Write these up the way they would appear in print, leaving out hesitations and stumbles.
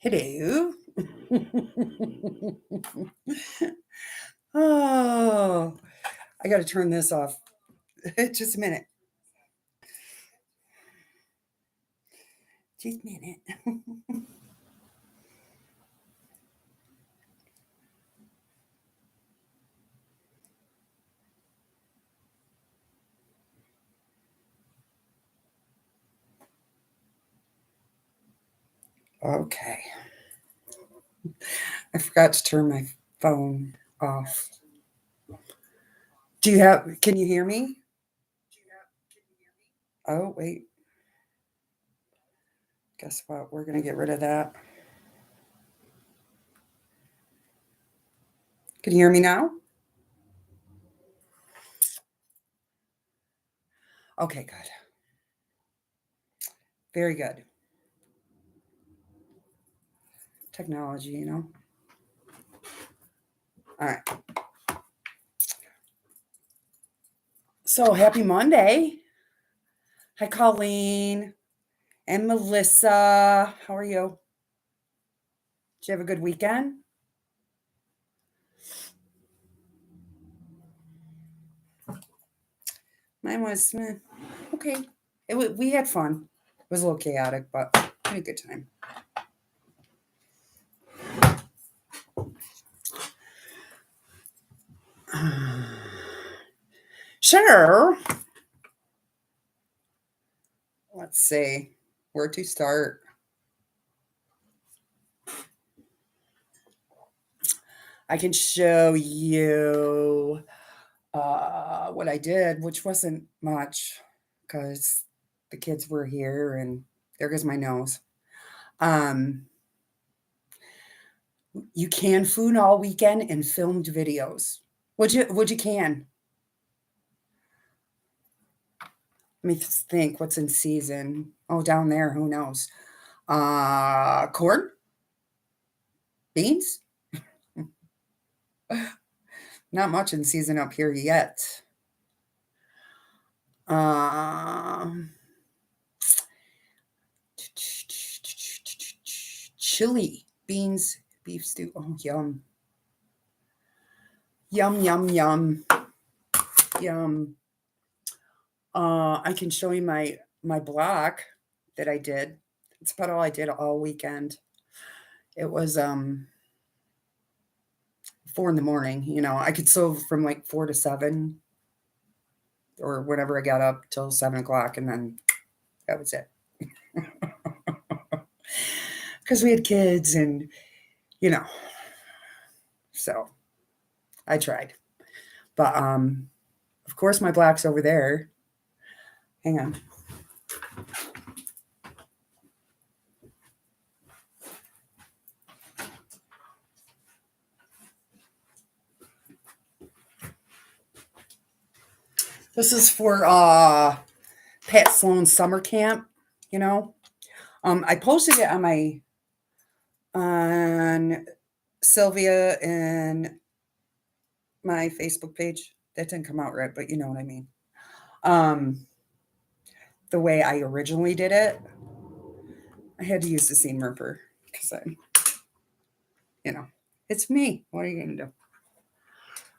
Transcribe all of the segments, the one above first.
Hello. Oh, I got to turn this off. Just a minute. Just a minute. Okay. I forgot to turn my phone off. Can you hear me? Oh, wait. Guess what? We're going to get rid of that. Can you hear me now? Okay, good. Very good. Technology, you know? All right. So happy Monday. Hi, Colleen and Melissa. How are you? Did you have a good weekend? Mine was okay. We had fun. It was a little chaotic, but we had a good time. Sure. Let's see where to start. I can show you what I did, which wasn't much because the kids were here, and there goes my nose. You canned food all weekend and filmed videos. Would you can? Let me think. What's in season? Oh, down there, who knows? Corn, beans. Not much in season up here yet. Chili, beans, beef stew. Oh, yum. Yum, yum, yum. Yum. I can show you my block that I did. It's about all I did all weekend. It was 4 in the morning. You know, I could sew from like 4 to 7 or whenever I got up till 7 o'clock, and then that was it. Because we had kids, and you know, so I tried. But of course my black's over there. Hang on. This is for Pat Sloan's summer camp, you know. I posted it on Sylvia and my Facebook page. That didn't come out right, but you know what I mean. The way I originally did it, I had to use the seam ripper because you know, it's me. What are you gonna do?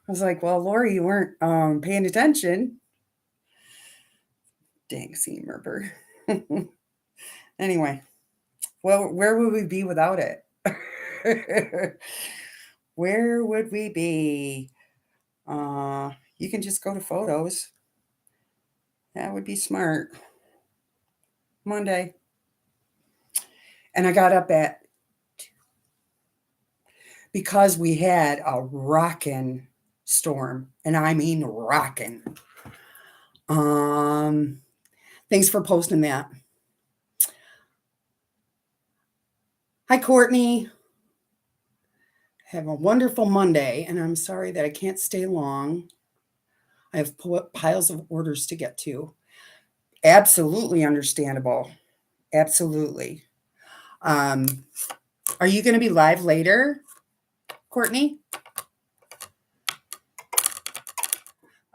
I was like, well, Lori, you weren't paying attention. Dang seam ripper. Anyway, well, where would we be without it? Where would we be? You can just go to photos. That would be smart. Monday. And I got up at because we had a rockin' storm, and I mean rockin'. Thanks for posting that. Hi, Courtney. Have a wonderful Monday, and I'm sorry that I can't stay long. I have piles of orders to get to. Absolutely understandable. Absolutely. Are you going to be live later, Courtney?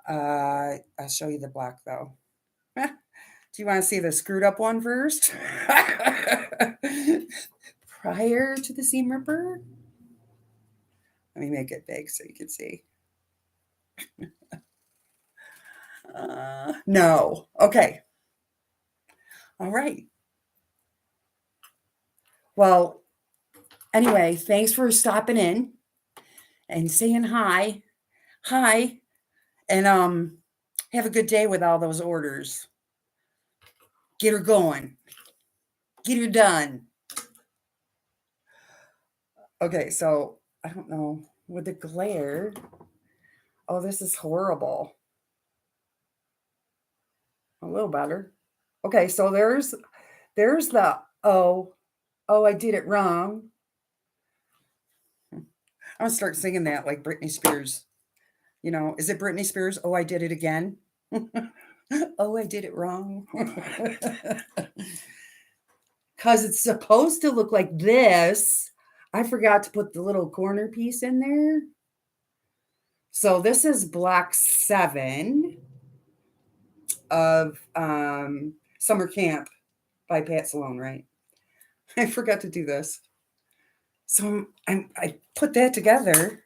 I'll show you the black though. Do you want to see the screwed up one first? prior to the seam ripper. Let me make it big so you can see. No. Okay. All right. Well, anyway, thanks for stopping in and saying hi. Hi. And have a good day with all those orders. Get her going. Get her done. Okay, so I don't know with the glare. Oh, this is horrible. A little better. Okay, so there's the I did it wrong. I'm gonna start singing that like Britney Spears. You know, is it Britney Spears? Oh, I did it again. Oh, I did it wrong. Because it's supposed to look like this. I forgot to put the little corner piece in there. So this is block 7 of Summer Camp by Pat Salone, right? I forgot to do this. So I put that together,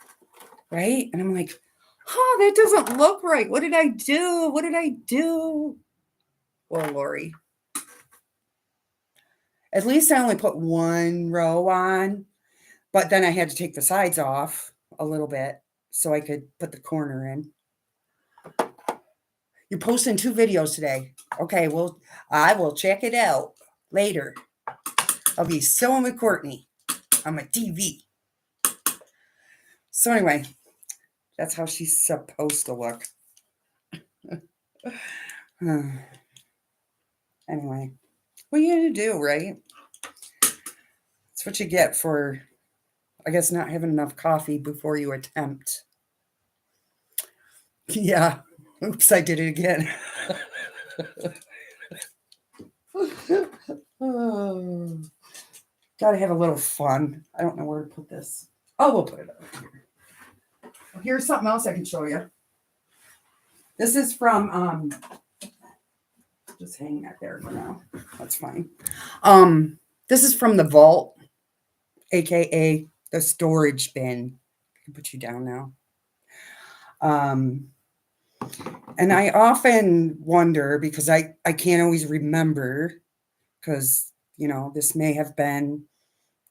right? And I'm like, oh, that doesn't look right. What did I do? What did I do? Well, Lori, at least I only put one row on, but then I had to take the sides off a little bit so I could put the corner in. You're posting 2 videos today. Okay, well, I will check it out later. I'll be sewing with Courtney on my TV. So anyway, that's how she's supposed to look. Anyway, what are you going to do, right? That's what you get for, I guess, not having enough coffee before you attempt. Yeah. Oops, I did it again. Oh, gotta have a little fun. I don't know where to put this. Oh, we'll put it up here. Here's something else I can show you. This is from just hang that there for now. That's fine. This is from the vault, aka the storage bin. I can put you down now. And I often wonder because I can't always remember because this may have been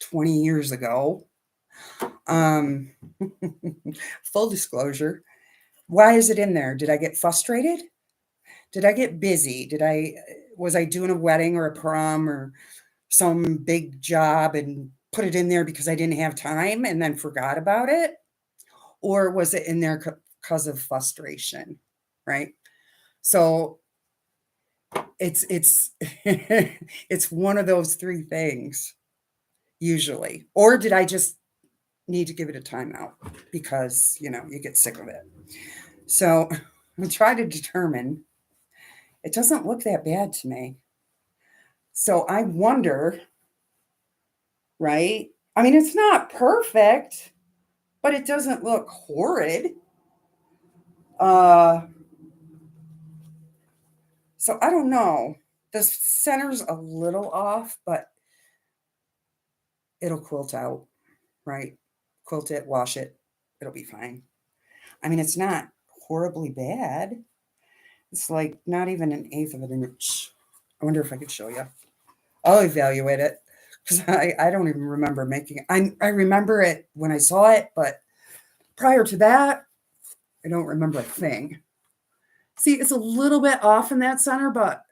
20 years ago. Full disclosure. Why is it in there? Did I get frustrated? Did I get busy? Was I doing a wedding or a prom or some big job and put it in there because I didn't have time and then forgot about it? Or was it in there because of frustration? Right? So it's it's one of those 3 things usually. Or did I just need to give it a timeout because, you get sick of it? So I'll try to determine. It doesn't look that bad to me. So I wonder, right? I mean, it's not perfect, but it doesn't look horrid. So I don't know. The center's a little off, but it'll quilt out, right? Quilt it, wash it. It'll be fine. I mean, it's not horribly bad. It's like not even an eighth of an inch. I wonder if I could show you. I'll evaluate it because I don't even remember making it. I remember it when I saw it, but prior to that, I don't remember a thing. See, it's a little bit off in that center, but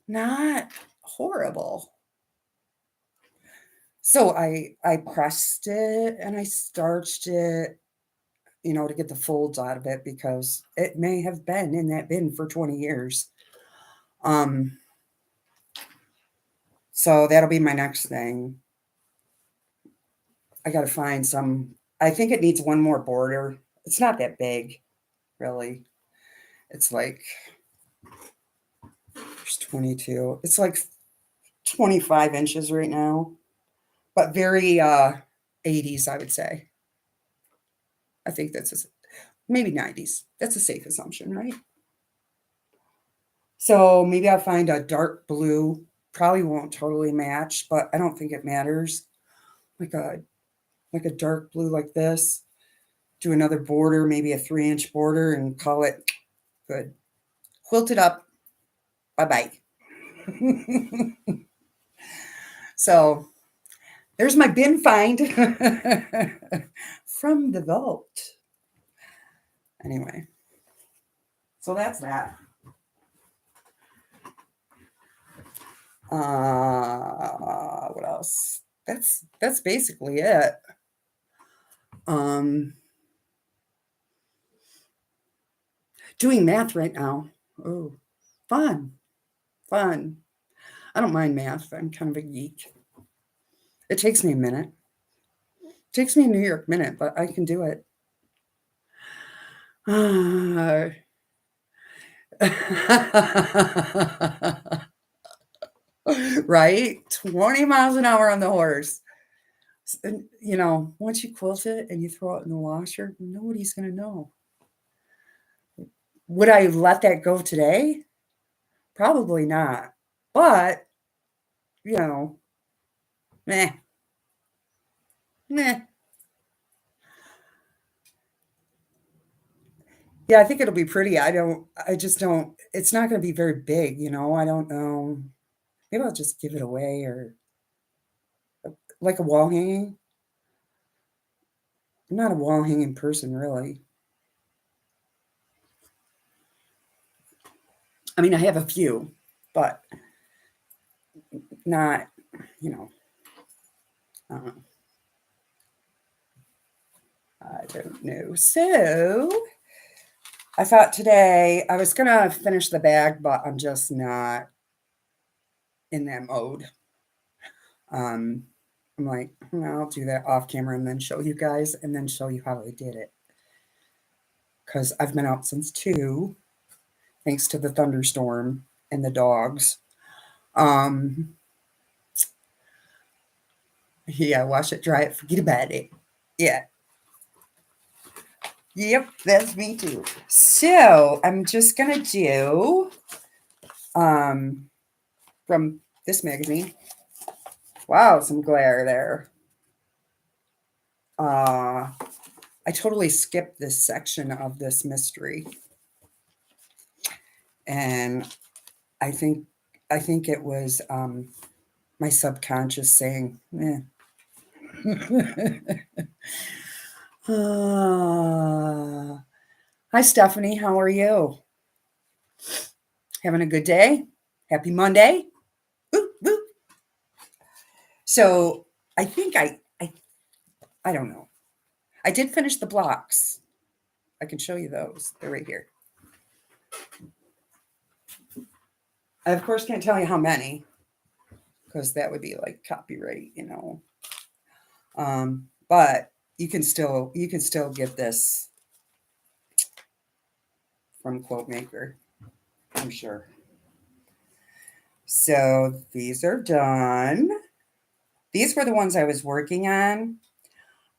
not horrible. So I pressed it and I starched it, to get the folds out of it because it may have been in that bin for 20 years. So that'll be my next thing. I got to find some. I think it needs one more border. It's not that big, really. It's like there's 22. It's like 25 inches right now, but very 80s, I would say. I think that's maybe 90s. That's a safe assumption, right? So maybe I'll find a dark blue Probably won't totally match, but I don't think it matters. Like a dark blue like this. Do another border, maybe a 3-inch border, and call it good. Quilt it up. Bye-bye. So there's my bin find from the vault. Anyway, so that's that. What else? That's basically it. Doing math right now. Oh, fun. I don't mind math. I'm kind of a geek. It takes me a minute. It takes me a New York minute, but I can do it. Right? 20 miles an hour on the horse. And, once you quilt it and you throw it in the washer, nobody's going to know. Would I let that go today? Probably not. But, meh. Yeah, I think it'll be pretty. I just don't, it's not going to be very big, I don't know. Maybe I'll just give it away or like a wall hanging. I'm not a wall hanging person, really. I mean, I have a few, but not, uh, I don't know. So I thought today I was going to finish the bag, but I'm just not in that mode. I'm like, I'll do that off camera and then show you guys and then show you how I did it. Because I've been out since 2, thanks to the thunderstorm and the dogs. Yeah, wash it, dry it, forget about it. Yeah. Yep, that's me too. So I'm just gonna do from this magazine. Wow, some glare there. I totally skipped this section of this mystery. And I think it was my subconscious saying, eh. Hi, Stephanie. How are you? Having a good day? Happy Monday. Woo, woo. So I think I don't know. I did finish the blocks. I can show you those. They're right here. I, of course, can't tell you how many because that would be like copyright, But you can still get this from Quiltmaker, I'm sure. So these are done. These were the ones I was working on.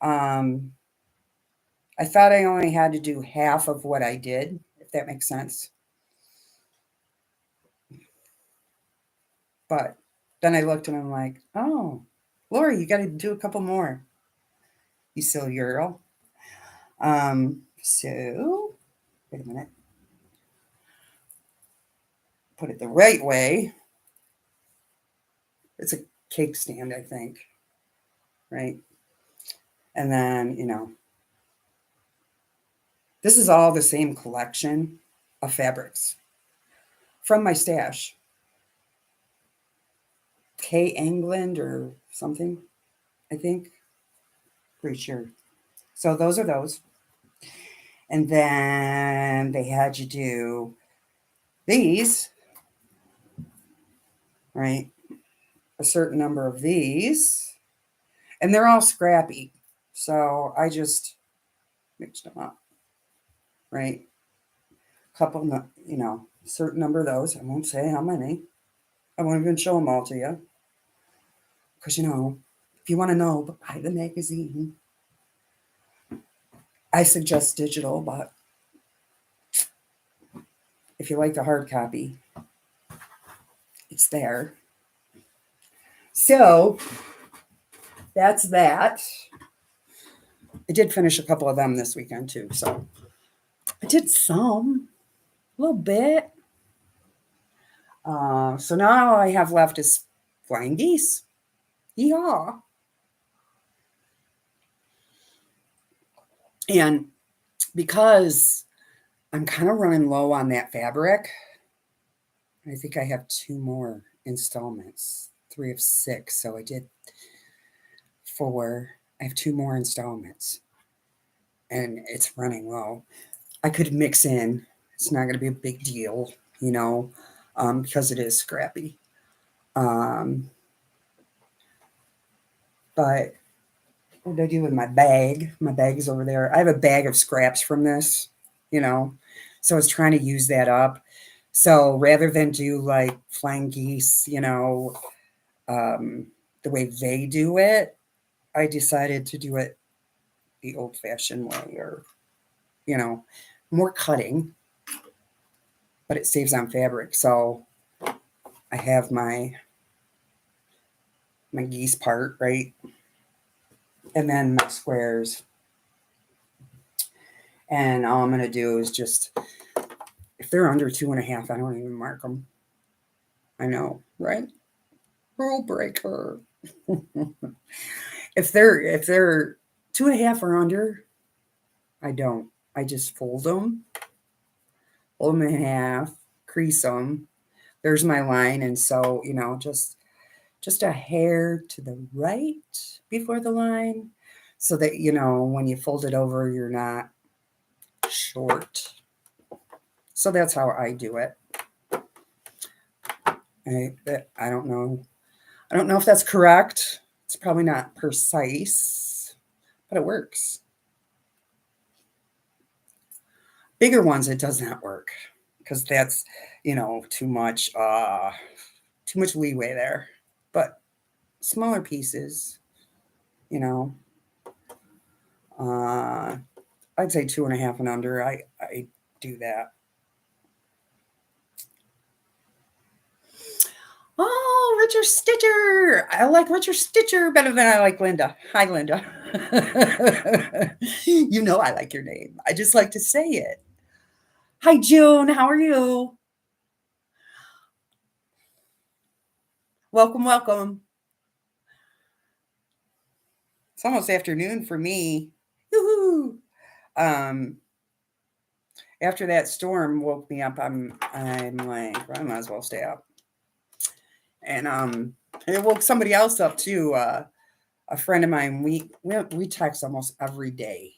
I thought I only had to do half of what I did, if that makes sense. But then I looked and I'm like, oh, Lori, you got to do a couple more. You silly girl. So, wait a minute. Put it the right way. It's a cake stand, I think. Right? And then, this is all the same collection of fabrics from my stash. K. England or something, I think. Pretty sure. So those are those. And then they had you do these, right? A certain number of these. And they're all scrappy. So I just mixed them up, right? Couple, certain number of those. I won't say how many. I won't even show them all to you. Because, if you want to know, buy the magazine. I suggest digital, but if you like the hard copy, it's there. So that's that. I did finish a couple of them this weekend too. So I did some, a little bit. So now all I have left is flying geese. Yeehaw. And because I'm kind of running low on that fabric, I think I have 2 more installments, 3 of 6. So I did 4. I have 2 more installments and it's running low. I could mix in. It's not going to be a big deal, because it is scrappy. But what did I do with my bag? My bag is over there. I have a bag of scraps from this, so I was trying to use that up. So rather than do like flying geese, the way they do it, I decided to do it the old-fashioned way, or, more cutting, but it saves on fabric. So I have my geese part, right? And then my squares. And all I'm going to do is just, if they're under 2.5, I don't even mark them. I know, right? Rule breaker. If they're 2.5 or under, I don't. I just fold them in half, crease them. There's my line, and so just a hair to the right before the line, so that when you fold it over, you're not short. So that's how I do it. I don't know. I don't know if that's correct. It's probably not precise, but it works. Bigger ones, it does not work, because that's, too much leeway there. But smaller pieces, I'd say 2.5 and under. I do that. Oh, Richard Stitcher. I like Richard Stitcher better than I like Linda. Hi, Linda. I like your name. I just like to say it. Hi, June. How are you? Welcome, welcome. It's almost afternoon for me. Woohoo! After that storm woke me up, I'm like, I might as well stay up. And it woke somebody else up too. A friend of mine. We text almost every day.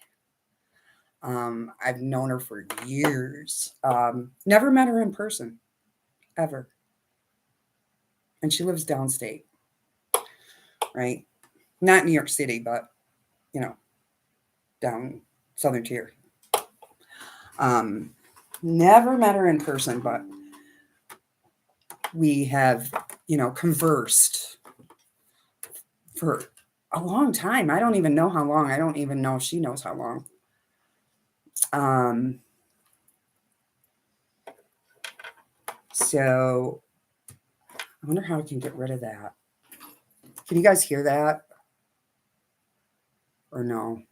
I've known her for years. Never met her in person, ever. And she lives downstate, right? Not New York City, but down southern tier. Never met her in person, but we have, conversed for a long time. I don't even know how long. I don't even know if she knows how long. So I wonder how I can get rid of that. Can you guys hear that? Or no?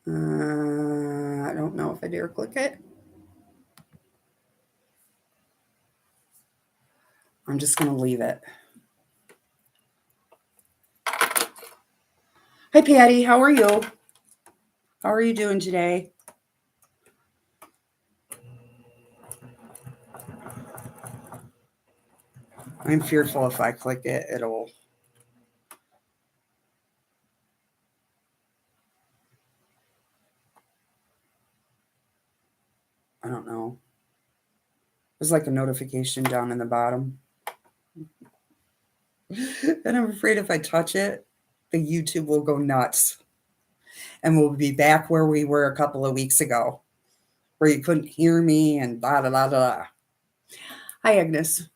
I don't know if I dare click it. I'm just going to leave it. Hi, Patty. How are you? How are you doing today? I'm fearful if I click it, it'll... I don't know. There's like a notification down in the bottom. And I'm afraid if I touch it, the YouTube will go nuts. And we'll be back where we were a couple of weeks ago, where you couldn't hear me and blah, blah, blah, blah. Hi, Agnes.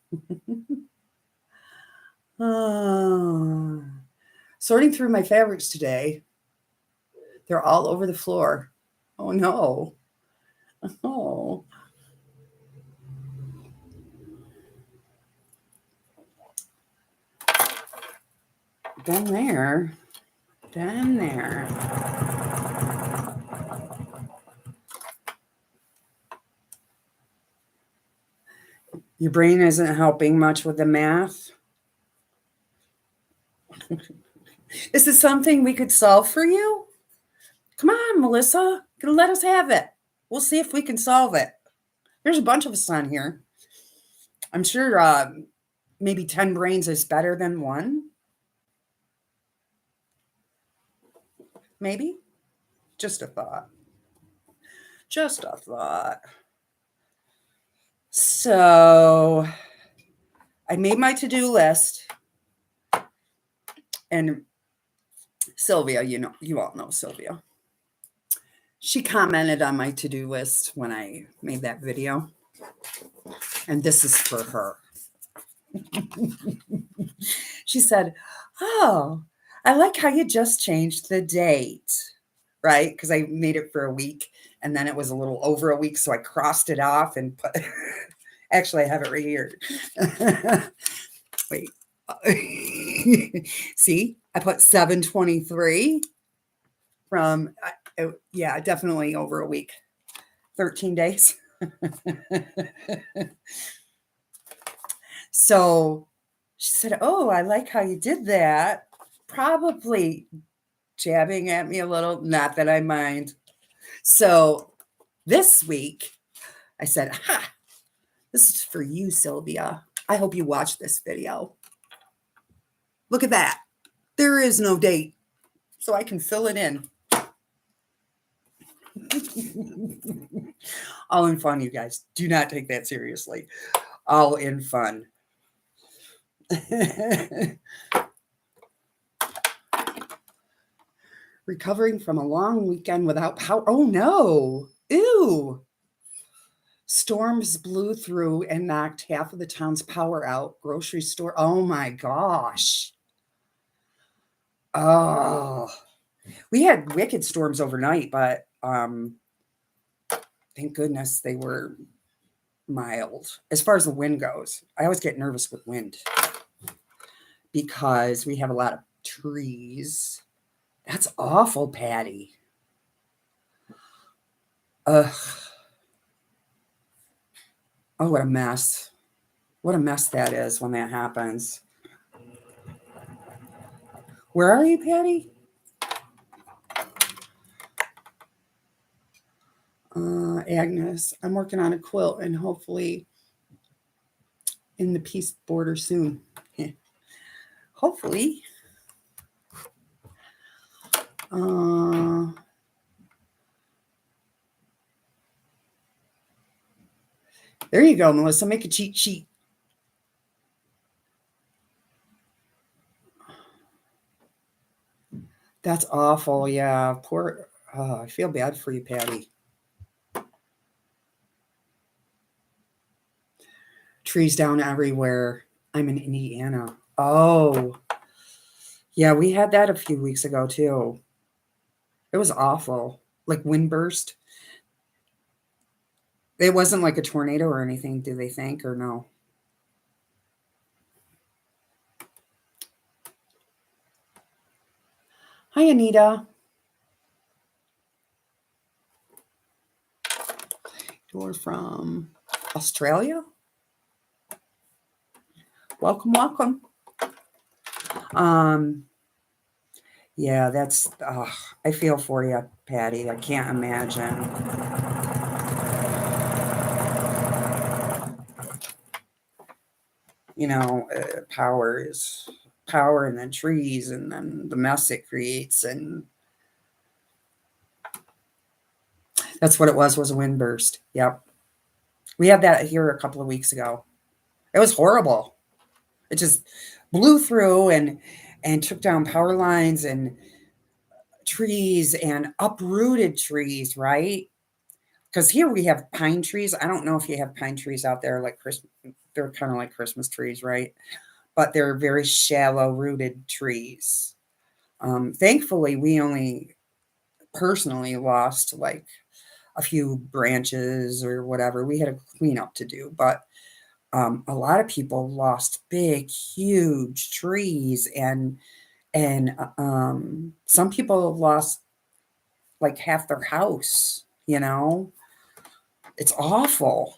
Sorting through my fabrics today. They're all over the floor. Oh, no. Oh. Done there. Done there. Your brain isn't helping much with the math. Is this something we could solve for you? Come on, Melissa. Let us have it. We'll see if we can solve it. There's a bunch of us on here. I'm sure maybe 10 brains is better than one. Maybe. Just a thought. Just a thought. So I made my to-do list. And Sylvia, you all know Sylvia. She commented on my to-do list when I made that video. And this is for her. She said, "Oh, I like how you just changed the date." Right? Because I made it for a week and then it was a little over a week. So I crossed it off and put, actually, I have it right here. Wait. See, I put 7/23 from, yeah, definitely over a week, 13 days. So she said, "Oh, I like how you did that." Probably jabbing at me a little, not that I mind. So this week I said, "Ha, this is for you, Sylvia. I hope you watch this video. Look at that. There is no date, so I can fill it in." All in fun, you guys. Do not take that seriously. All in fun. Recovering from a long weekend without power. Oh no. Ew. Storms blew through and knocked half of the town's power out. Grocery store. Oh my gosh. Oh. We had wicked storms overnight, but thank goodness they were mild. As far as the wind goes, I always get nervous with wind because we have a lot of trees. That's awful, Patty. Ugh. Oh, what a mess. What a mess that is when that happens. Where are you, Patty? Agnes, I'm working on a quilt and hopefully in the piece border soon. Hopefully. There you go, Melissa. Make a cheat sheet. That's awful. Yeah. Poor. I feel bad for you, Patty. Trees down everywhere. I'm in Indiana. Oh. Yeah, we had that a few weeks ago, too. It was awful. Like windburst. It wasn't like a tornado or anything, do they think, or no? Hi, Anita. You're from Australia? Welcome, welcome. Yeah, that's, I feel for you, Patty. I can't imagine. You know, power is power, and then trees, and then the mess it creates. And that's what it was a windburst. Yep. We had that here a couple of weeks ago. It was horrible. It just blew through and took down power lines and trees and uprooted trees, right? Because here we have pine trees. I don't know if you have pine trees out there like Christmas. They're kind of like Christmas trees, right? But they're very shallow rooted trees. Thankfully, we only personally lost like a few branches or whatever. We had a cleanup to do, but a lot of people lost big, huge trees and And some people have lost like half their house, you know? It's awful.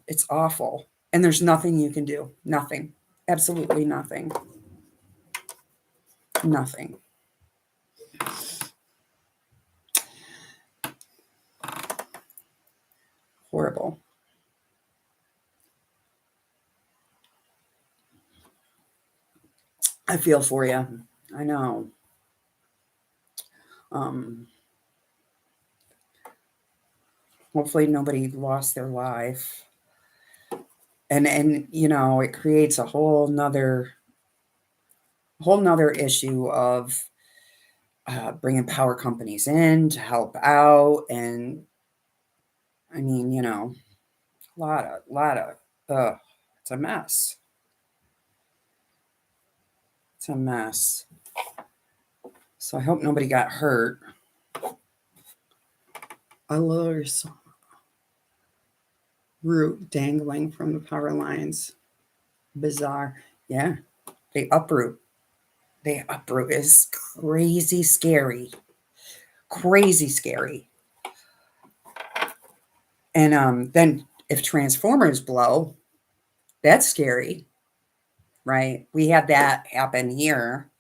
It's awful. And there's nothing you can do. Nothing. Absolutely nothing. Nothing. Horrible. I feel for you. I know. Um, hopefully nobody lost their life. And you know, it creates a whole nother issue of bringing power companies in to help out. And I mean, you know, it's a mess. It's a mess. So I hope nobody got hurt. A little root dangling from the power lines. Bizarre. Yeah, they uproot. They uproot is crazy scary. Crazy scary. And then if transformers blow, that's scary, right? We had that happen here,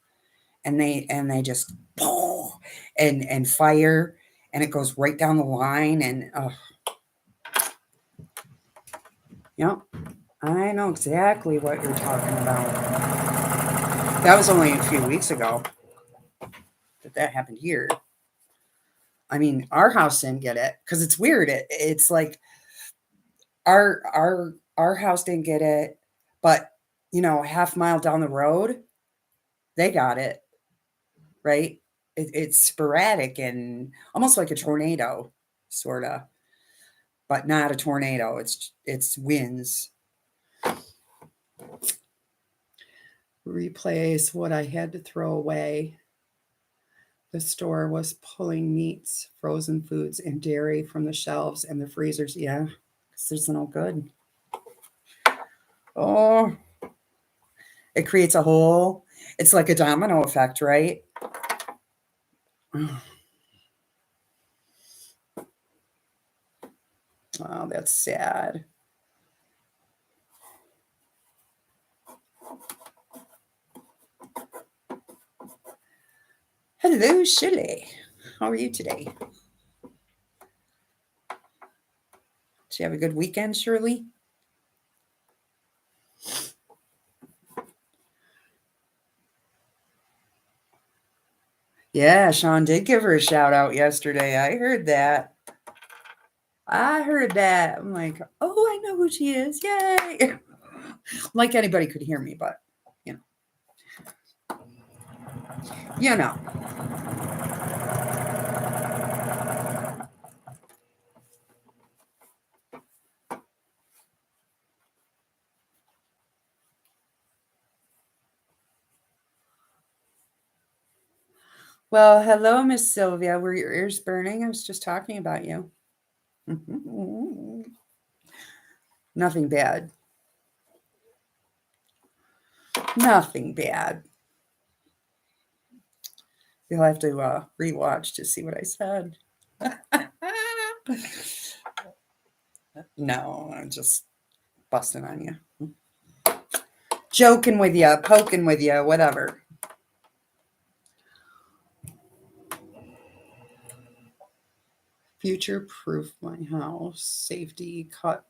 and they just boom, and fire, and it goes right down the line, and yep, I know exactly what you're talking about. That was only a few weeks ago that happened here. I mean, our house didn't get it because it's weird. It's like our house didn't get it, but you know, half mile down the road, they got it, right? It's sporadic and almost like a tornado, sort of, but not a tornado. It's winds. Replace what I had to throw away. The store was pulling meats, frozen foods, and dairy from the shelves and the freezers. Yeah, because there's no good. Oh, it creates a hole. It's like a domino effect, right? Oh, that's sad. Hello, Shirley. How are you today? Did you have a good weekend, Shirley? Yeah, Sean did give her a shout out yesterday. I heard that. I heard that. I'm like, oh, I know who she is. Yay. Like anybody could hear me, but you know. You know. Well, hello, Miss Sylvia. Were your ears burning? I was just talking about you. Nothing bad. Nothing bad. You'll have to rewatch to see what I said. No, I'm just busting on you. Joking with you, poking with you, whatever. Future proof my house. Safety cut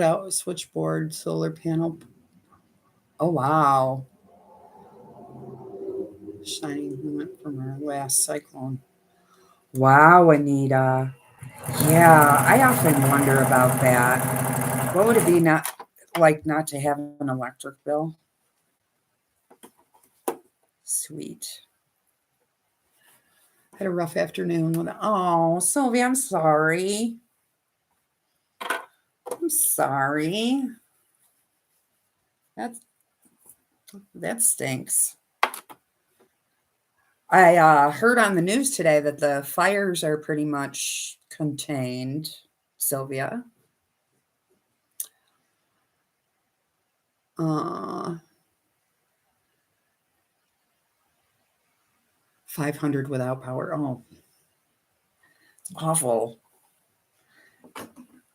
out switchboard, solar panel. Oh wow. Shining went from our last cyclone. Wow, Anita. Yeah, I often wonder about that. What would it be not to have an electric bill? Sweet. Had a rough afternoon with oh, Sylvia, I'm sorry. I'm sorry. That stinks. I heard on the news today that the fires are pretty much contained, Sylvia. Uh, 500 without power. Oh, it's awful.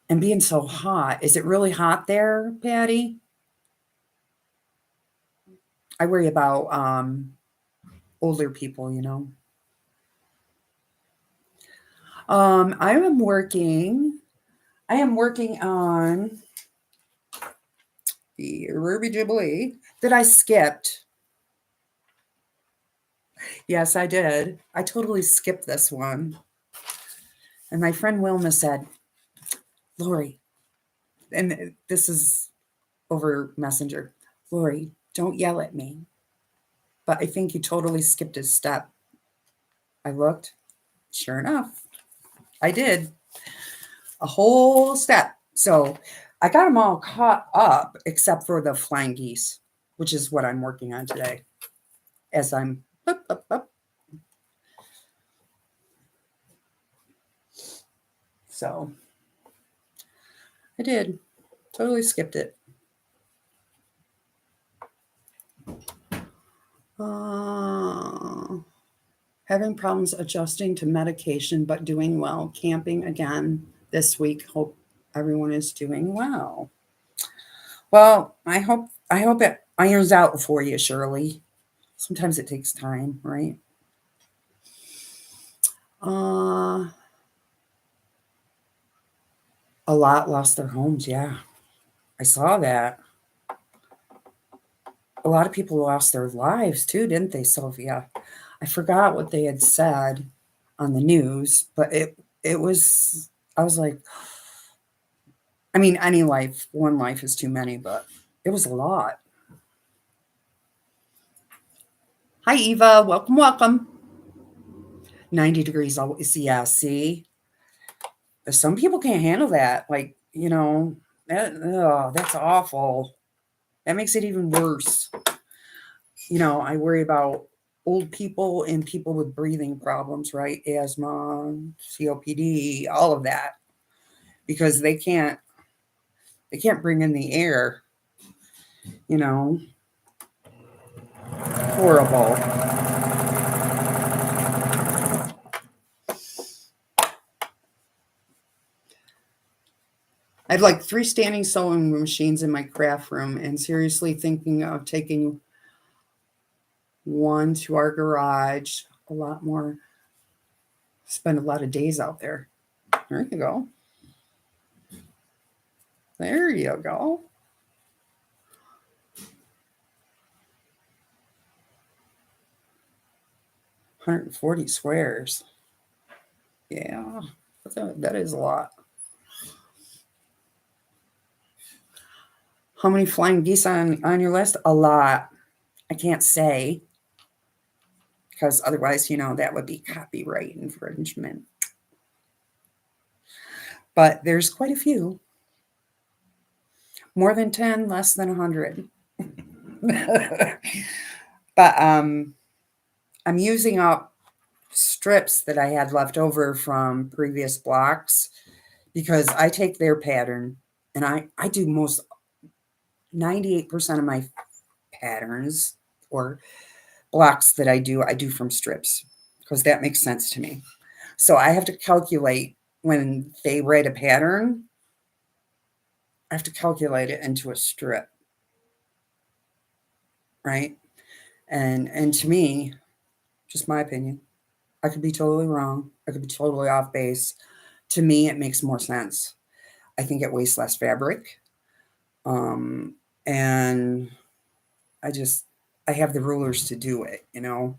And being so hot. Is it really hot there, Patty? I worry about older people, you know. I am working on the Ruby Jubilee that I skipped. Yes, I did. I totally skipped this one. And my friend Wilma said, Lori, and this is over Messenger, Lori, don't yell at me. But I think you totally skipped a step. I looked. Sure enough, I did a whole step. So I got them all caught up except for the flying geese, which is what I'm working on today as I'm up. So I did. Totally skipped it. Having problems adjusting to medication, but doing well. Camping again this week. Hope everyone is doing well. Well, I hope it irons out for you, Shirley. Sometimes it takes time, right? A lot lost their homes. Yeah, I saw that. A lot of people lost their lives too, didn't they, Sylvia? I forgot what they had said on the news, but it was. I was like, I mean, one life is too many, but it was a lot. Hi, Eva. Welcome, welcome. 90 degrees always. Yeah, see? Some people can't handle that. Like, you know, that's awful. That makes it even worse. You know, I worry about old people and people with breathing problems, right? Asthma, COPD, all of that. Because they can't bring in the air, you know. Horrible. I have like 3 standing sewing machines in my craft room and seriously thinking of taking one to our garage. A lot more. Spend a lot of days out there. There you go. There you go. $140 squares. Yeah, that is a lot. How many flying geese on your list? A lot. I can't say because otherwise, you know, that would be copyright infringement. But there's quite a few. More than 10, less than 100. But I'm using up strips that I had left over from previous blocks because I take their pattern and I do 98% of my patterns or blocks that I do from strips because that makes sense to me. So I have to calculate when they write a pattern, I have to calculate it into a strip. Right? And to me, just my opinion, I could be totally wrong. I could be totally off base. To me, it makes more sense. I think it wastes less fabric. And I have the rulers to do it, you know?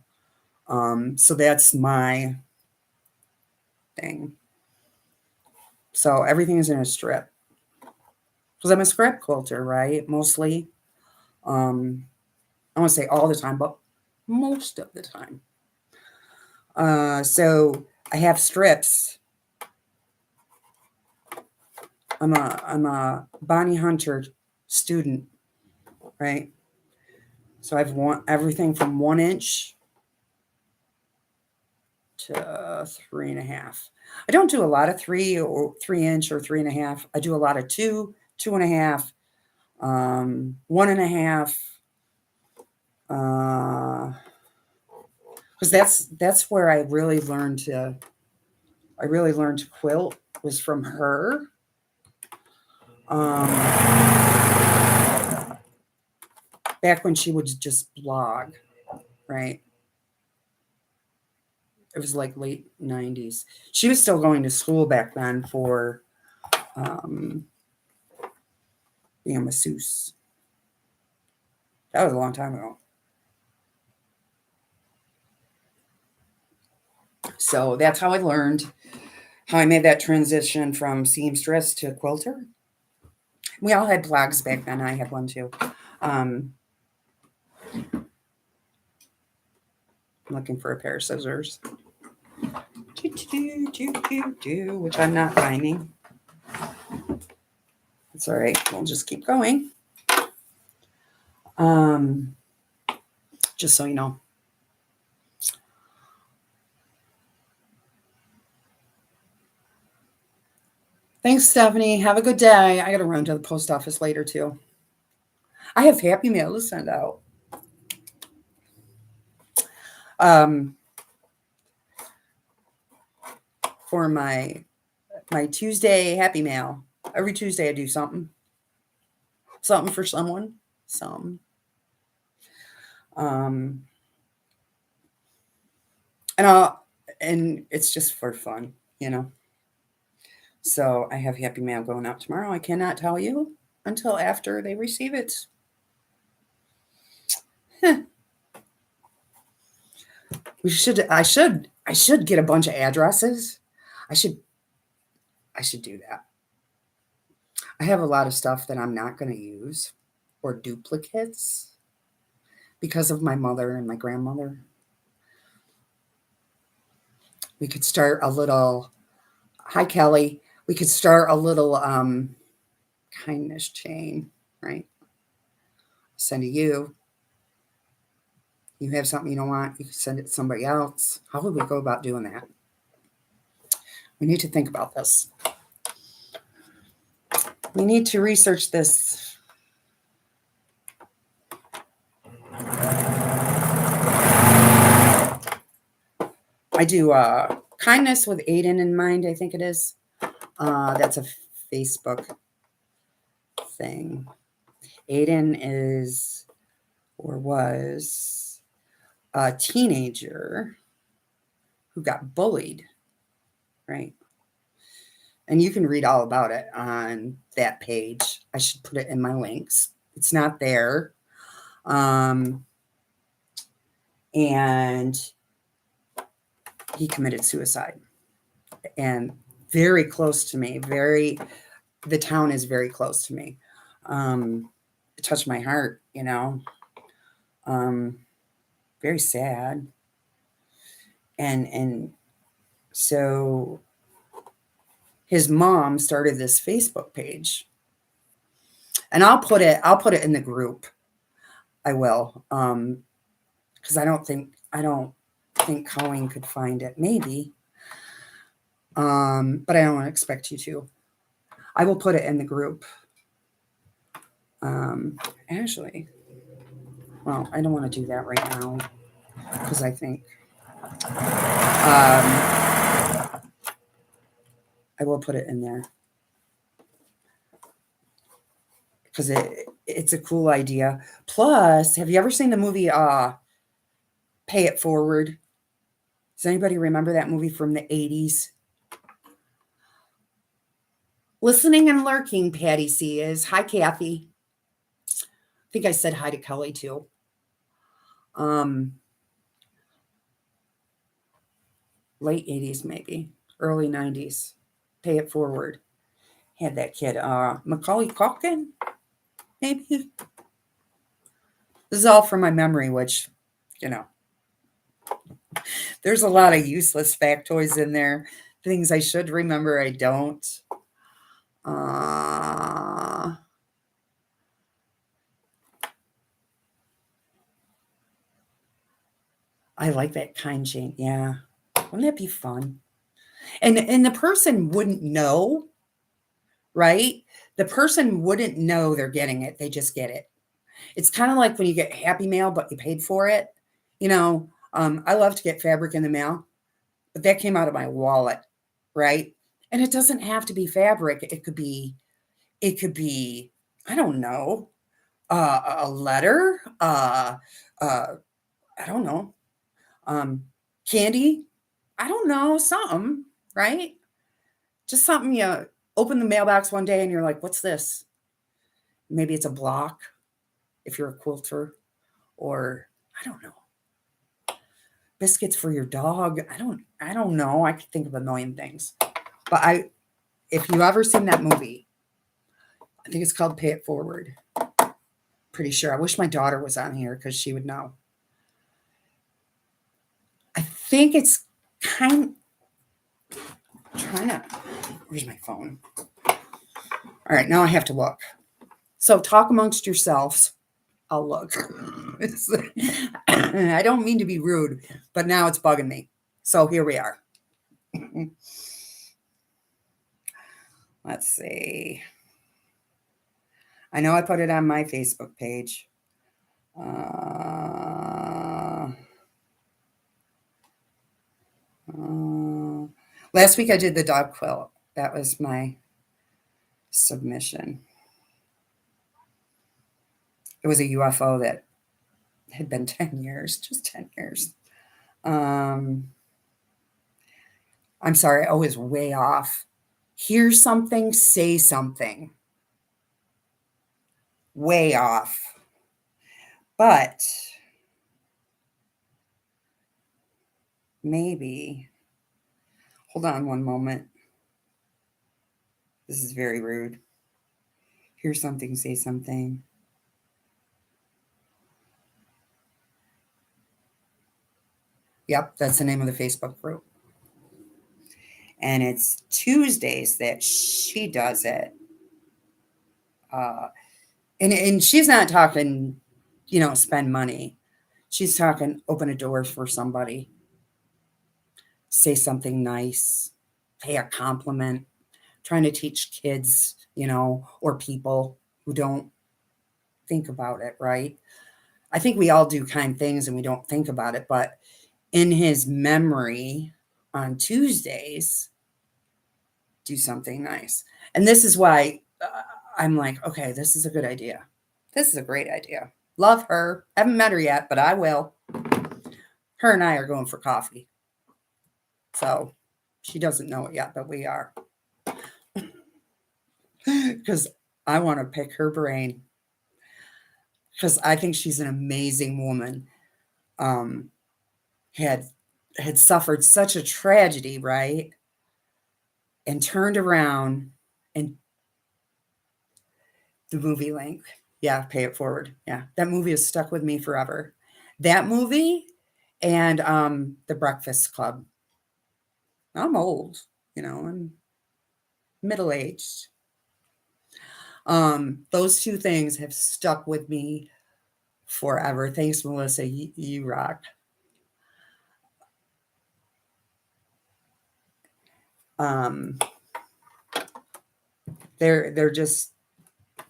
So that's my thing. So everything is in a strip. Because I'm a scrap quilter, right? Mostly. I won't say all the time, but most of the time. So I have strips. I'm a Bonnie Hunter student, right? So I've everything from 1 inch to 3.5. I don't do a lot of 3 or 3 inch or 3.5. I do a lot of 2, 2.5, 1.5. because that's where I really learned to quilt was from her. Um, back when she would just blog, right? It was like late 90s. She was still going to school back then for um, being a masseuse. That was a long time ago. So that's how I learned how I made that transition from seamstress to quilter. We all had blogs back then. I had one too. I'm looking for a pair of scissors, which I'm not finding. It's all right. We'll just keep going. Just so you know. Thanks, Stephanie. Have a good day. I got to run to the post office later, too. I have Happy Mail to send out. For my Tuesday Happy Mail. Every Tuesday I do something. Something for someone. Some. And it's just for fun, you know. So I have Happy Mail going out tomorrow. I cannot tell you until after they receive it. I should get a bunch of addresses. I should do that. I have a lot of stuff that I'm not going to use or duplicates because of my mother and my grandmother. We could start a little, hi Kelly, we could start a little kindness chain, right? Send to you. You have something you don't want, you can send it to somebody else. How would we go about doing that? We need to think about this. We need to research this. I do kindness with Aiden in mind, I think it is. That's a Facebook thing. Aiden is or was a teenager who got bullied, right? And you can read all about it on that page. I should put it in my links. It's not there. And he committed suicide. And very close to me, the town is very close to me. It touched my heart, you know. Very sad. And so his mom started this Facebook page. And I'll put it in the group. I will. Because I don't think Colleen could find it. Maybe. But I don't expect you to. I will put it in the group. Actually, well, I don't want to do that right now because I think I will put it in there because it's a cool idea. Plus, have you ever seen the movie Pay It Forward? Does anybody remember that movie from the 80s? Listening and lurking, Patty C is. Hi, Kathy. I think I said hi to Kelly too. Late 80s, maybe. Early 90s. Pay It Forward. Had that kid, Macaulay Culkin, maybe. This is all from my memory, which, you know, there's a lot of useless factoids in there. Things I should remember, I don't. I like that kind chain. Yeah. Wouldn't that be fun? And the person wouldn't know, right? The person wouldn't know they're getting it. They just get it. It's kind of like when you get Happy Mail, but you paid for it. You know, I love to get fabric in the mail, but that came out of my wallet, right? And it doesn't have to be fabric. It could be, I don't know, a letter, I don't know, um, candy. I don't know, something, right? Just something you open the mailbox one day and you're like, what's this? Maybe it's a block if you're a quilter, or I don't know, biscuits for your dog. I don't know. I could think of a million things. But if you ever seen that movie, I think it's called Pay It Forward. Pretty sure. I wish my daughter was on here because she would know. I think it's kind trying to, where's my phone? All right, now I have to look. So talk amongst yourselves. I'll look. I don't mean to be rude, but now it's bugging me. So here we are. Let's see. I know I put it on my Facebook page. Last week I did the dog quilt. That was my submission. It was a UFO that had been 10 years, just 10 years. I'm sorry, I was way off. Hear something, say something. Way off. But maybe, hold on one moment. This is very rude. Hear something, say something. Yep, that's the name of the Facebook group. And it's Tuesdays that she does it. And she's not talking, spend money. She's talking open a door for somebody. Say something nice. Pay a compliment. Trying to teach kids, or people who don't think about it, right? I think we all do kind things and we don't think about it, but in his memory on Tuesdays, do something nice. And this is why I'm like, okay, this is a good idea. This is a great idea. Love her. Haven't met her yet, but I will. Her and I are going for coffee. So she doesn't know it yet, but we are. Because I want to pick her brain. Because I think she's an amazing woman. Had suffered such a tragedy, right? And turned around, and the movie link. Yeah, Pay It Forward. Yeah, that movie has stuck with me forever. That movie and The Breakfast Club. I'm old, I'm middle-aged. Those two things have stuck with me forever. Thanks, Melissa. You rock. They're just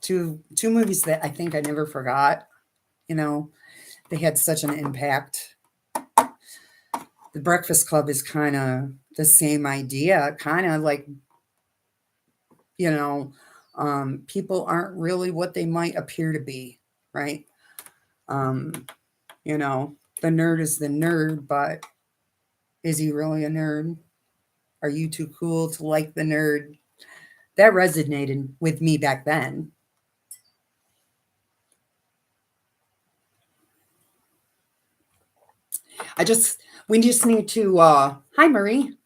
two movies that I think I never forgot. They had such an impact. The Breakfast Club is kind of the same idea, kind of like, people aren't really what they might appear to be, right? The nerd is the nerd, but is he really a nerd? Are you too cool to like the nerd? That resonated with me back then. We just need to, hi, Marie.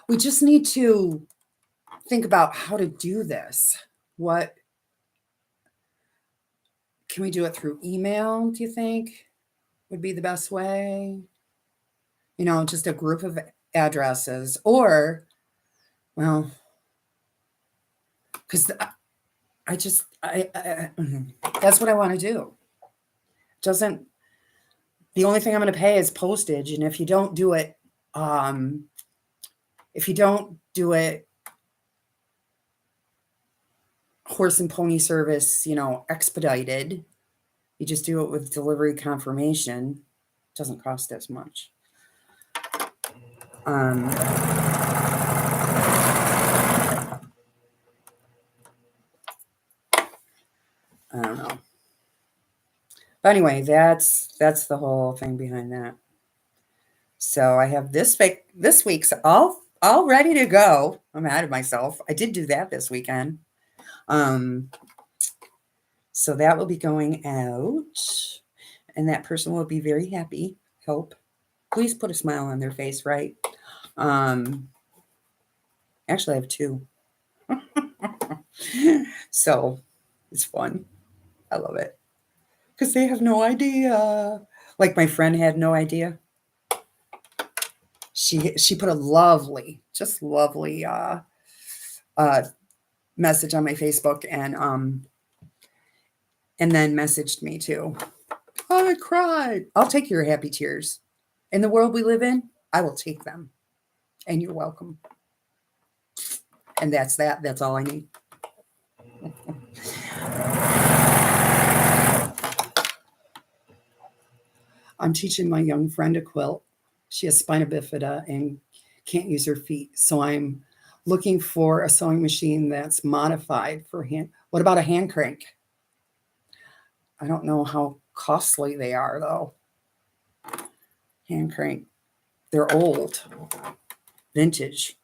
We just need to think about how to do this. What can we do it through email, do you think would be the best way? Just a group of addresses, or, well, because that's what I want to do. The only thing I'm going to pay is postage. And if you don't do it, horse and pony service, expedited, you just do it with delivery confirmation, doesn't cost as much. I don't know. But anyway, that's the whole thing behind that. So I have this week's all ready to go. I'm out of myself. I did do that this weekend. So that will be going out, and that person will be very happy. Hope. Please put a smile on their face, right? Actually, I have two. So it's fun. I love it because they have no idea. Like my friend had no idea. She put a lovely, just lovely message on my Facebook and then messaged me too. I cried. I'll take your happy tears. In the world we live in, I will take them. And you're welcome. And that's that. That's all I need. I'm teaching my young friend to quilt. She has spina bifida and can't use her feet. So I'm looking for a sewing machine that's modified for hand. What about a hand crank? I don't know how costly they are, though. Hand crank. They're old. Vintage.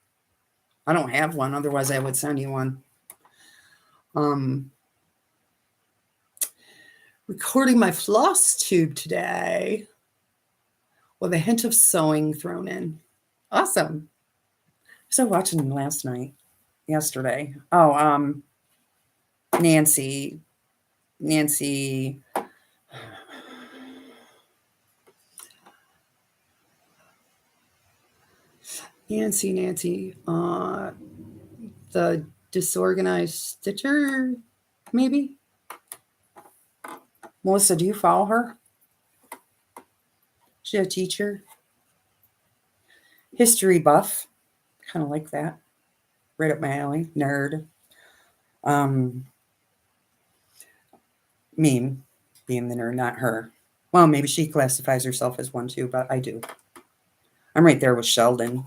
I don't have one. Otherwise, I would send you one. Recording my floss tube today with a hint of sewing thrown in. Awesome. I was watching yesterday. Oh, Nancy, Nancy the disorganized stitcher, maybe? Melissa, do you follow her? She's a teacher. History buff. Kind of like that. Right up my alley. Nerd. Me being the nerd, not her. Well, maybe she classifies herself as one too, but I do. I'm right there with Sheldon.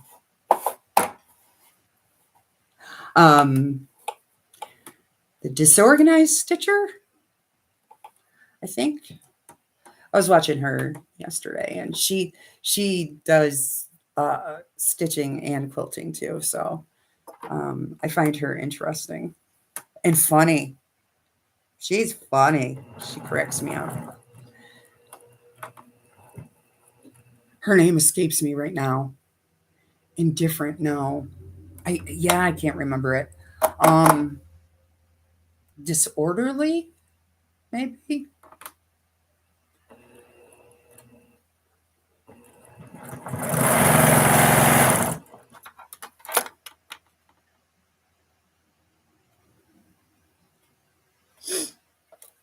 The disorganized stitcher, I think. I was watching her yesterday, and she does stitching and quilting too. So I find her interesting and funny. She's funny. She cracks me up. Her name escapes me right now. Indifferent, no. I can't remember it. Disorderly, maybe.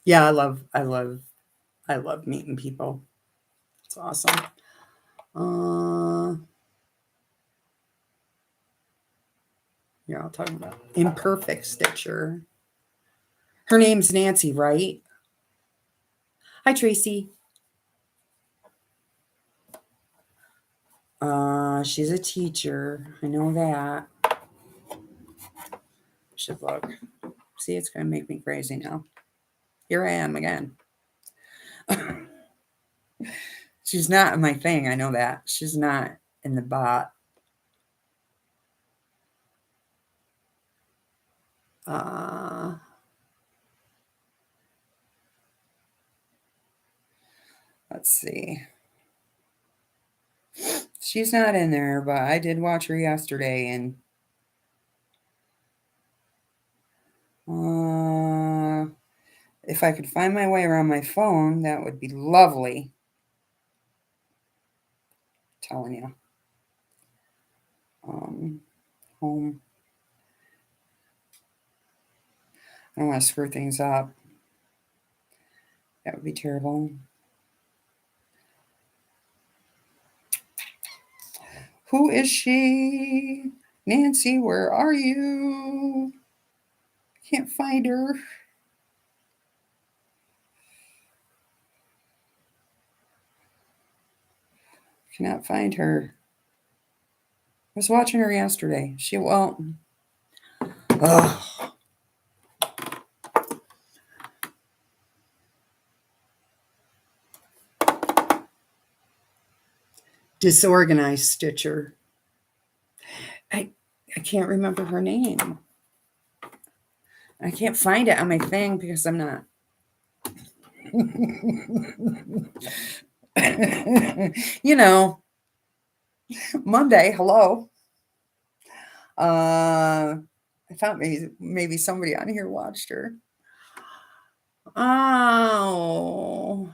Yeah, I love meeting people. It's awesome. Yeah, I'll talk about imperfect stitcher. Her name's Nancy, right? Hi, Tracy. She's a teacher. I know that. Should look. See, it's gonna make me crazy now. Here I am again. She's not in my thing. I know that. She's not in the bot. Let's see. She's not in there, but I did watch her yesterday, and if I could find my way around my phone, that would be lovely. I'm telling you. Home. I don't want to screw things up. That would be terrible. Who is she? Nancy, where are you? Can't find her. Cannot find her. I was watching her yesterday. She won't. Ugh. Disorganized Stitcher. I can't remember her name. I can't find it on my thing because I'm not. You know, Monday, hello. I thought maybe somebody on here watched her. Oh,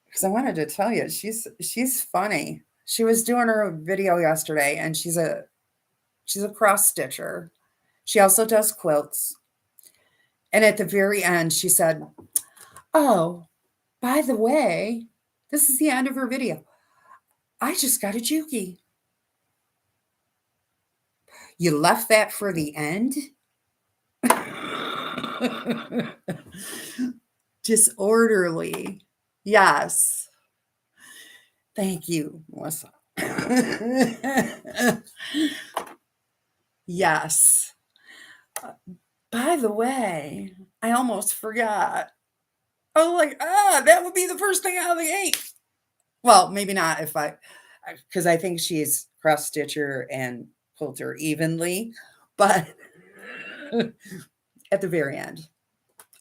because I wanted to tell you, she's funny. She was doing her video yesterday, and she's a cross stitcher. She also does quilts. And at the very end, she said, "Oh, by the way, this is the end of her video. I just got a Juki." You left that for the end? Disorderly. Yes. Thank you, Melissa. Yes. By the way, I almost forgot. Oh, like, that would be the first thing out of the gate. Well, maybe not because I think she's cross stitcher and quilter evenly, but at the very end.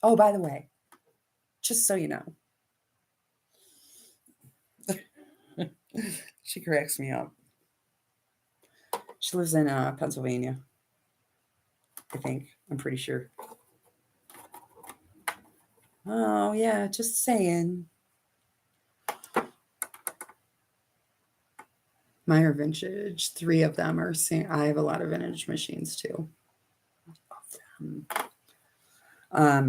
Oh, by the way, just so you know, she cracks me up. She lives in Pennsylvania, I think. I'm pretty sure. Oh, yeah, just saying. Mine are vintage. 3 of them are I have a lot of vintage machines too. A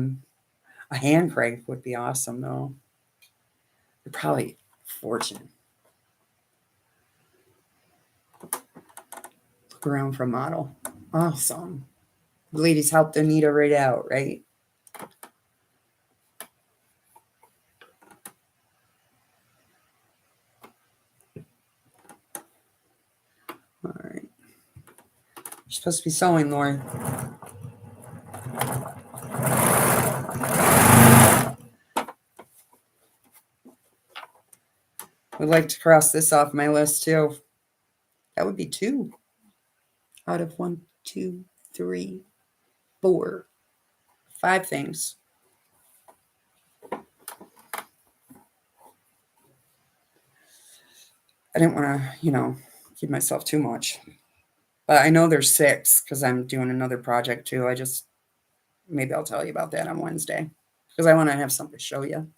hand crank would be awesome though. They're probably a fortune. Look around for a model. Awesome. The ladies helped Anita right out, right? All right. You're supposed to be sewing, Lori. Would like to cross this off my list too. That would be 2 out of 1, 2, 3, 4, 5 things. I didn't want to, give myself too much. But I know there's 6 because I'm doing another project too. Maybe I'll tell you about that on Wednesday because I want to have something to show you.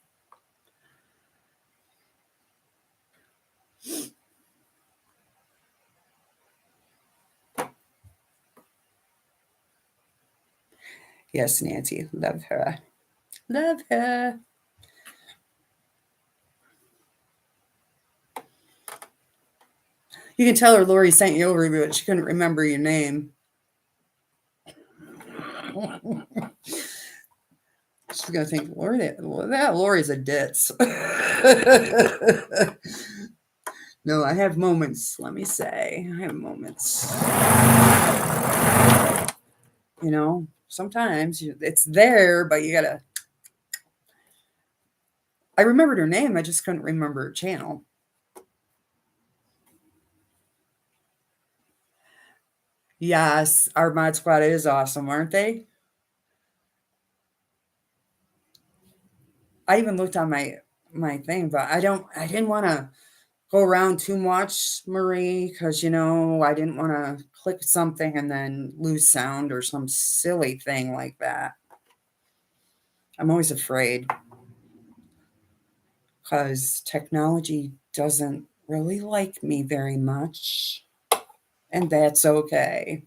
Yes, Nancy, love her. Love her. You can tell her Lori sent you over, but she couldn't remember your name. She's going to think, Lori's a ditz. No, I have moments, let me say. I have moments. Sometimes it's there, but you got to. I remembered her name. I just couldn't remember her channel. Yes, our mod squad is awesome, aren't they? I even looked on my thing, but I didn't want to go around too much, Marie, because I didn't want to click something and then lose sound or some silly thing like that. I'm always afraid because technology doesn't really like me very much, and that's okay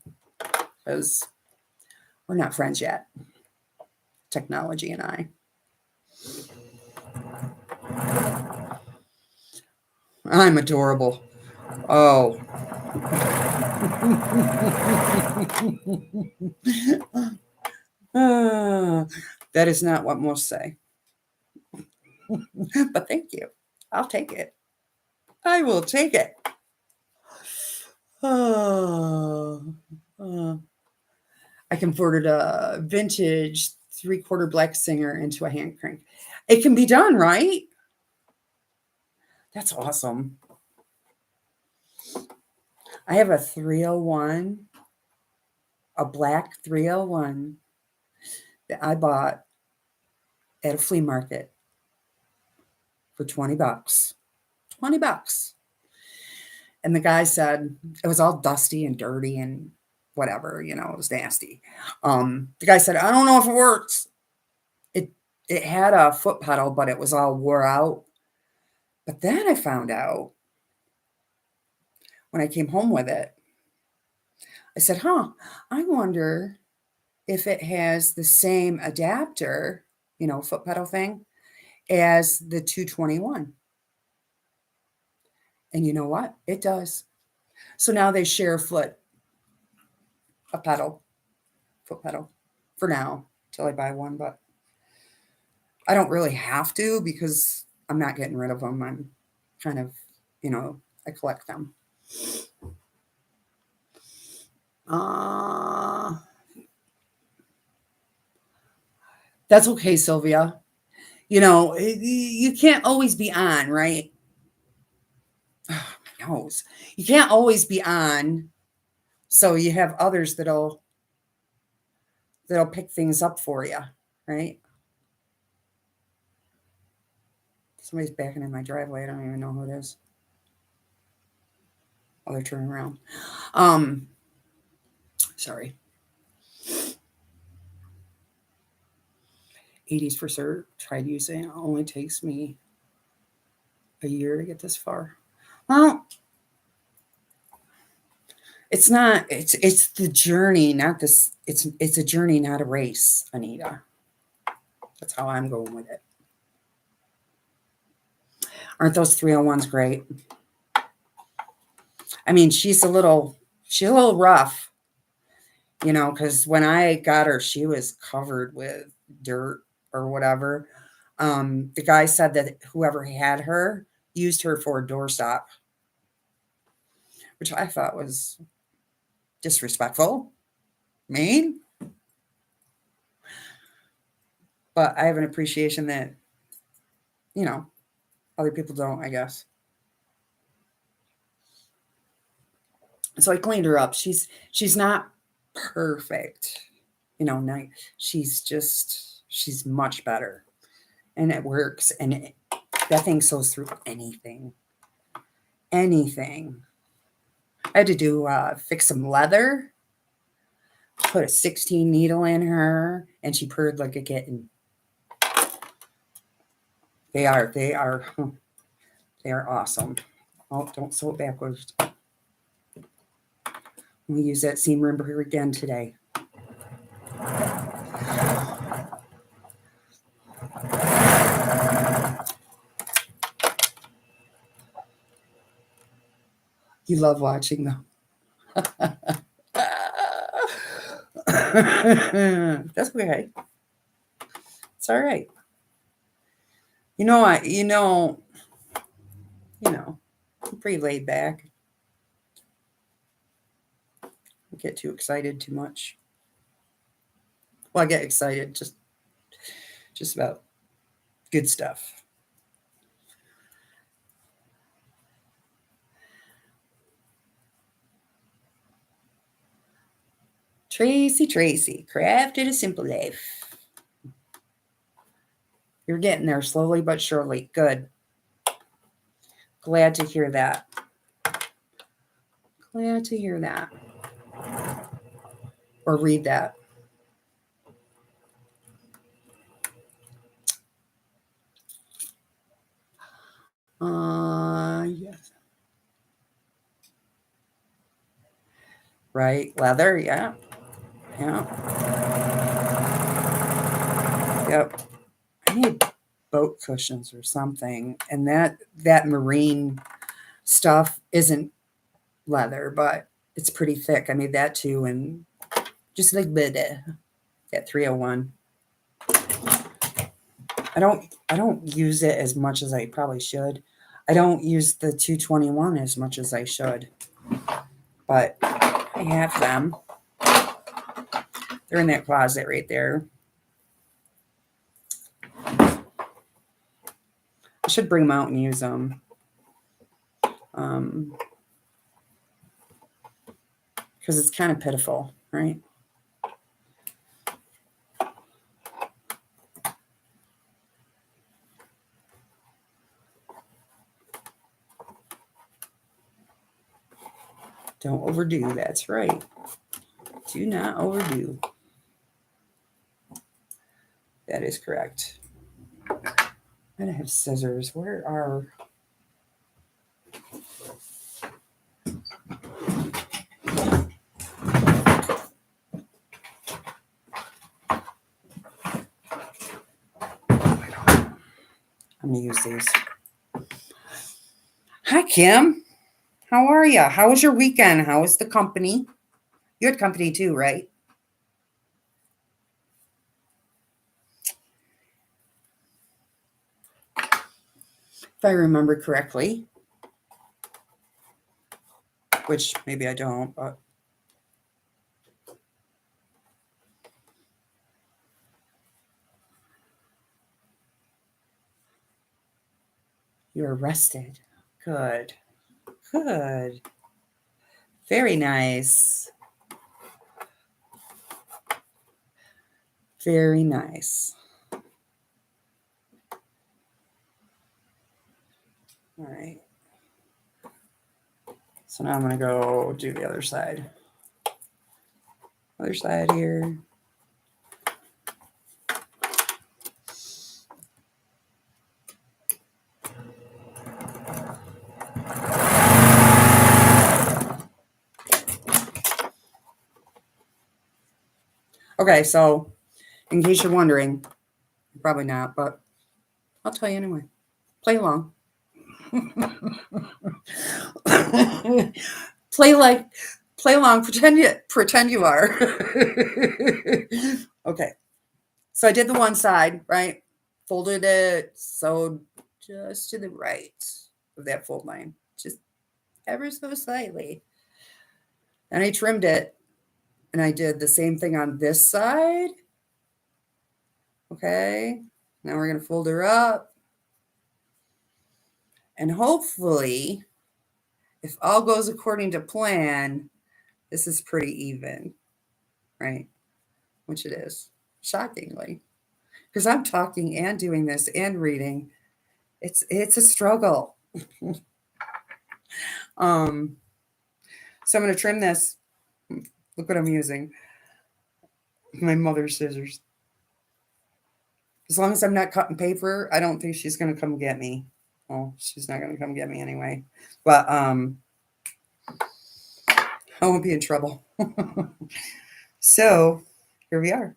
because we're not friends yet, technology and I. I'm adorable. Oh. That is not what most say. But thank you. I'll take it. I will take it. Oh, I converted a vintage 3/4 black Singer into a hand crank. It can be done, right? That's awesome. I have a 301, a black 301 that I bought at a flea market for $20. $20. And the guy said it was all dusty and dirty and whatever, it was nasty. The guy said, I don't know if it works. It had a foot pedal, but it was all wore out. But then I found out when I came home with it, I said, I wonder if it has the same adapter, foot pedal thing, as the 221. And you know what? It does. So now they share a foot pedal for now till I buy one. But I don't really have to because I'm not getting rid of them. I'm kind of, I collect them. That's okay, Sylvia. You can't always be on, right? Oh, my nose. You can't always be on. So you have others that'll pick things up for you, right? Somebody's backing in my driveway. I don't even know who it is. Oh, they're turning around. Sorry. 80s for sure. Tried using it. Only takes me a year to get this far. Well, it's not. It's the journey, not this. It's a journey, not a race, Anita. That's how I'm going with it. Aren't those 301s great? I mean, she's a little rough, because when I got her, she was covered with dirt or whatever. The guy said that whoever had her used her for a doorstop, which I thought was disrespectful, mean. But I have an appreciation that, other people don't, I guess. So I cleaned her up. She's not perfect, she's much better, and it works, and that thing sews through anything. I had to do fix some leather, put a 16 needle in her, and she purred like a kitten. They are awesome. Oh, don't sew it backwards. We use that seam ripper again today. You love watching them. That's okay. It's all right. I'm pretty laid back. I get too excited too much. Well, I get excited just about good stuff. Tracy, crafted a simple life. You're getting there slowly but surely. Good. Glad to hear that. Or read that. Yes. Right, leather, yeah. Yep. I need boat cushions or something, and that marine stuff isn't leather, but it's pretty thick. I made that too, and just like that 301. I don't use it as much as I probably should. I don't use the 221 as much as I should, but I have them. They're in that closet right there. I should bring them out and use them. Because it's kind of pitiful, right? Don't overdo, that's right. Do not overdo. That is correct. I gotta have scissors. Where are... I'm gonna use these. Hi, Kim. How are you? How was your weekend? How was the company? You had company too, right? If I remember correctly. Which maybe I don't, but... You're rested. Good. Good. Very nice. Very nice. All right. So now I'm going to go do the other side. Other side here. Okay, so in case you're wondering, probably not, but I'll tell you anyway. Play along. Play along, pretend you are. Okay. So I did the one side, right? Folded it so just to the right of that fold line, just ever so slightly. And I trimmed it, and I did the same thing on this side. Okay. Now we're going to fold her up. And hopefully, if all goes according to plan, this is pretty even, right? Which it is, shockingly. Because I'm talking and doing this and reading. It's a struggle. So I'm going to trim this. Look what I'm using. My mother's scissors. As long as I'm not cutting paper, I don't think she's going to come get me. Well, she's not going to come get me anyway. But I won't be in trouble. So here we are.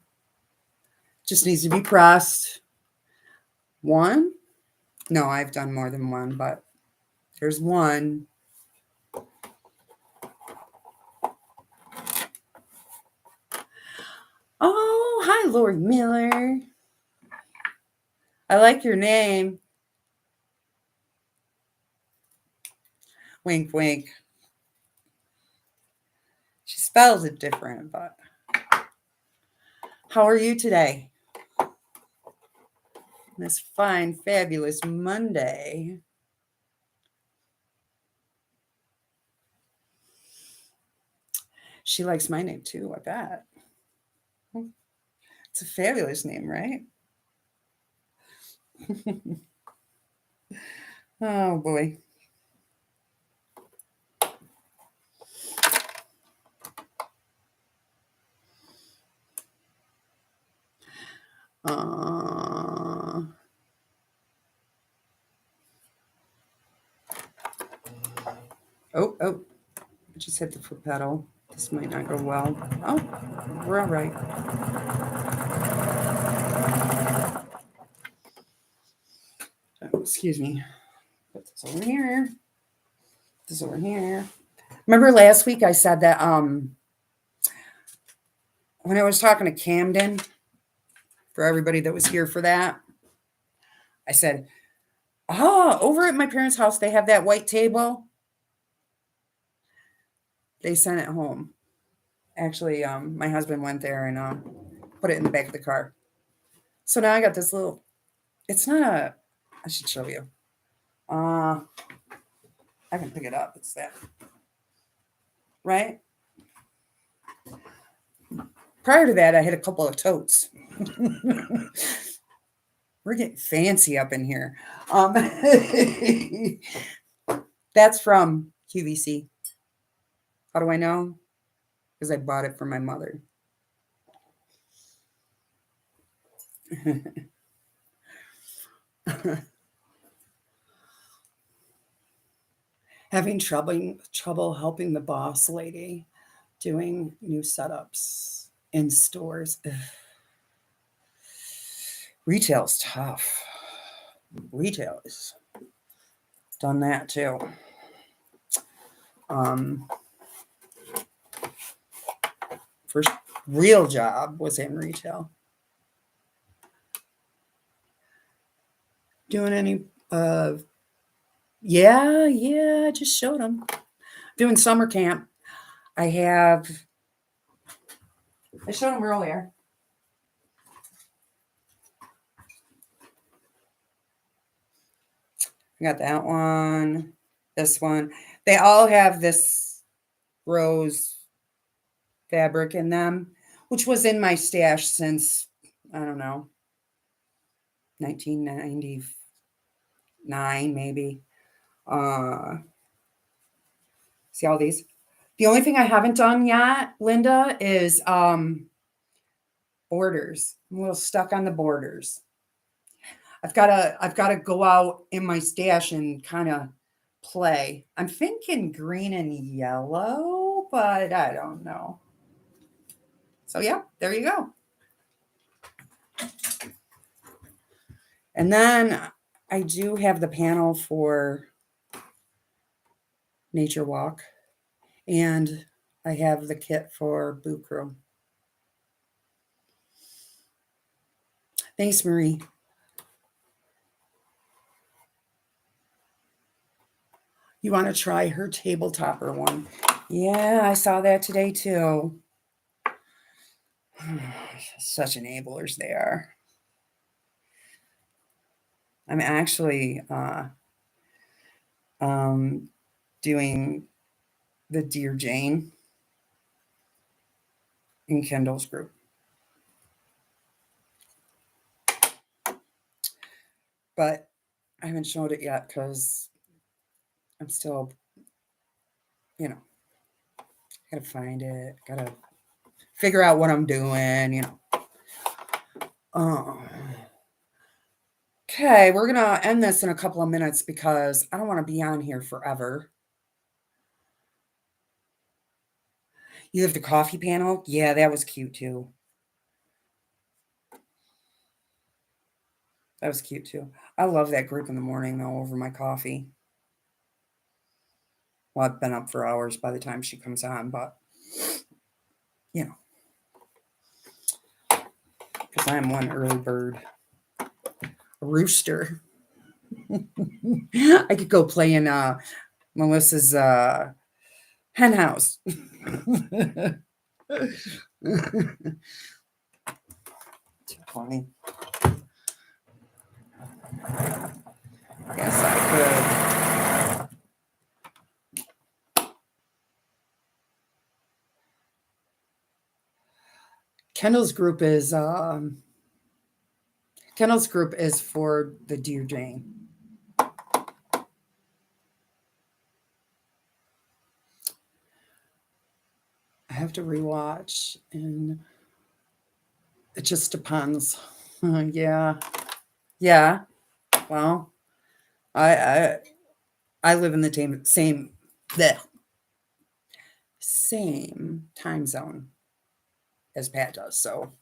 Just needs to be pressed. One. No, I've done more than one, but there's one. Oh, hi, Lord Miller. I like your name. Wink, wink. She spells it different, but how are you today? This fine, fabulous Monday. She likes my name too, I bet. It's a fabulous name, right? Oh, boy. Oh, I just hit the foot pedal. This might not go well. Oh, we're all right. Oh, excuse me. Put this over here. This over here. Remember last week I said that when I was talking to Camden, for everybody that was here for that, I said, Over at my parents' house, they have that white table. They sent it home. Actually, my husband went there and put it in the back of the car. So now I got this little. It's not a. I should show you. I can pick it up. It's that. Right? Prior to that, I had a couple of totes. We're getting fancy up in here. That's from QVC. How do I know? Because I bought it for my mother. Having trouble helping the boss lady doing new setups in stores. Ugh. Retail's tough. Retail is done that too. First real job was in retail. Doing any yeah, I just showed them. Doing summer camp. I showed them earlier. I got that one, this one. They all have this rose fabric in them, which was in my stash since, I don't know, 1999 maybe. See all these? The only thing I haven't done yet, Linda, is borders. I'm a little stuck on the borders. I've gotta go out in my stash and kind of play. I'm thinking green and yellow, but I don't know. So yeah, there you go. And then I do have the panel for Nature Walk, and I have the kit for Boot Crew. Thanks, Marie. You want to try her table topper one? Yeah, I saw that today too. Such enablers they are. I'm actually doing the Dear Jane in Kendall's group. But I haven't showed it yet because I'm still, gotta find it, gotta figure out what I'm doing, Okay, we're gonna end this in a couple of minutes because I don't want to be on here forever. You have the coffee panel? Yeah, that was cute too. That was cute too. I love that group in the morning though over my coffee. Well, I've been up for hours by the time she comes on, but because I am one early bird. A rooster. I could go play in Melissa's hen house. Too funny. Yes, I could. Kendall's group is for the Dear Jane. I have to rewatch, and it just depends. Yeah. Well, I live in the same time zone as Pat does, so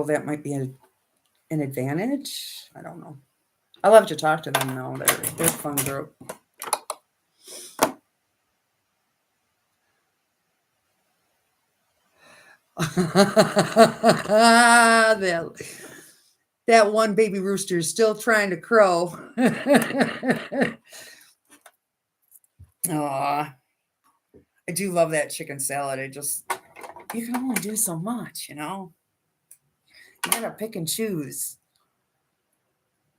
that might be an advantage. I don't know. I love to talk to them though. They're a fun group. That one baby rooster is still trying to crow. Aw, I do love that chicken salad. You can only do so much, you know? You gotta pick and choose.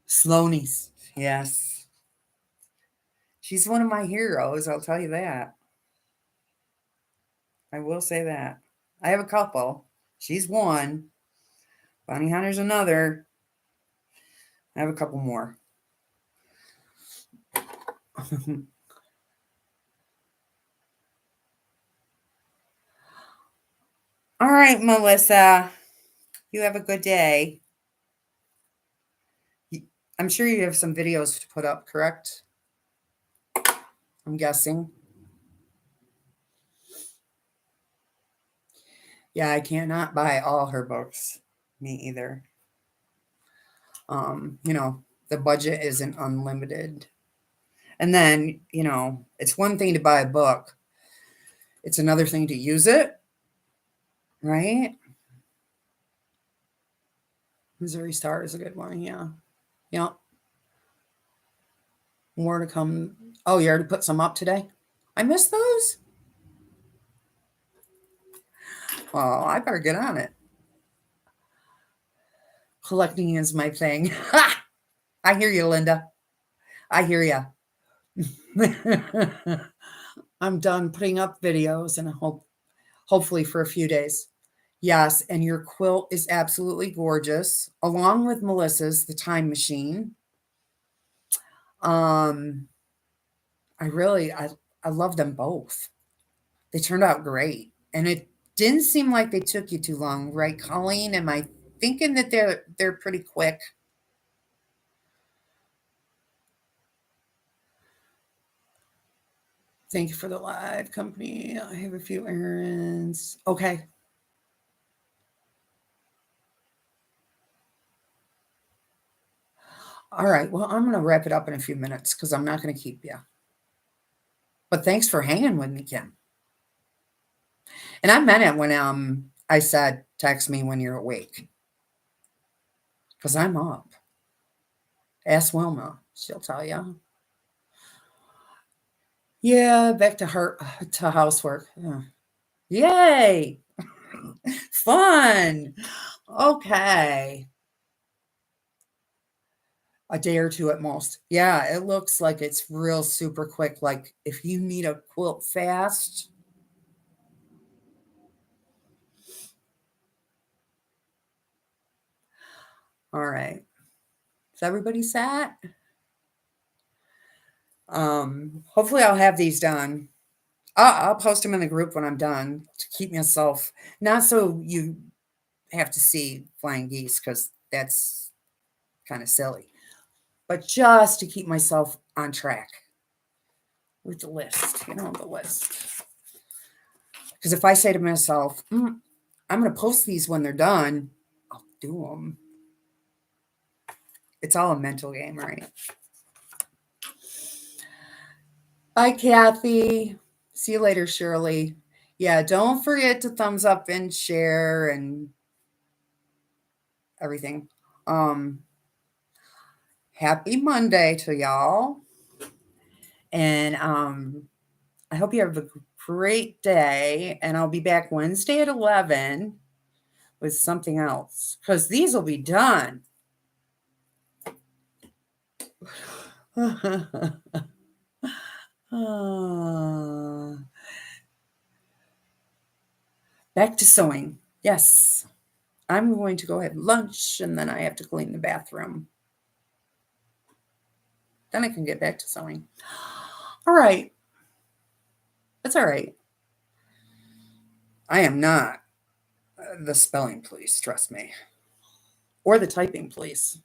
Sloanies, yes. She's one of my heroes, I'll tell you that. I will say that. I have a couple. She's one. Bounty Hunter's another. I have a couple more. All right, Melissa. You have a good day. I'm sure you have some videos to put up, correct? I'm guessing. Yeah, I cannot buy all her books. Me either. You know, the budget isn't unlimited. And then, you know, it's one thing to buy a book. It's another thing to use it, right? Missouri Star is a good one, yeah. Yeah. More to come. Oh, you already put some up today? I missed those? Oh, I better get on it. Collecting is my thing. I hear you, Linda. I hear you. I'm done putting up videos and hopefully for a few days. Yes, and your quilt is absolutely gorgeous, along with Melissa's The Time Machine. I love them both. They turned out great. And it didn't seem like they took you too long, right, Colleen? Am I thinking that they're pretty quick? Thank you for the live company. I have a few errands. Okay. All right. Well, I'm going to wrap it up in a few minutes because I'm not going to keep you. But thanks for hanging with me, Kim. And I meant it when I said text me when you're awake. Because I'm up. Ask Wilma. She'll tell you. Yeah, back to housework. Yay! Fun. Okay. A day or two at most. Yeah, it looks like it's real super quick. Like if you need a quilt fast. All right. Is everybody sat? Hopefully I'll have these done. I'll post them in the group when I'm done to keep myself, not so you have to see flying geese because that's kind of silly, but just to keep myself on track with the list, the list. Because if I say to myself, I'm going to post these when they're done, I'll do them. It's all a mental game, right? Bye, Kathy. See you later, Shirley. Yeah, don't forget to thumbs up and share and everything. Happy Monday to y'all. And I hope you have a great day. And I'll be back Wednesday at 11 with something else because these will be done. Back to sewing. Yes. I'm going to go have lunch and then I have to clean the bathroom. Then I can get back to sewing. All right. That's all right. I am not the spelling police, trust me. Or the typing police.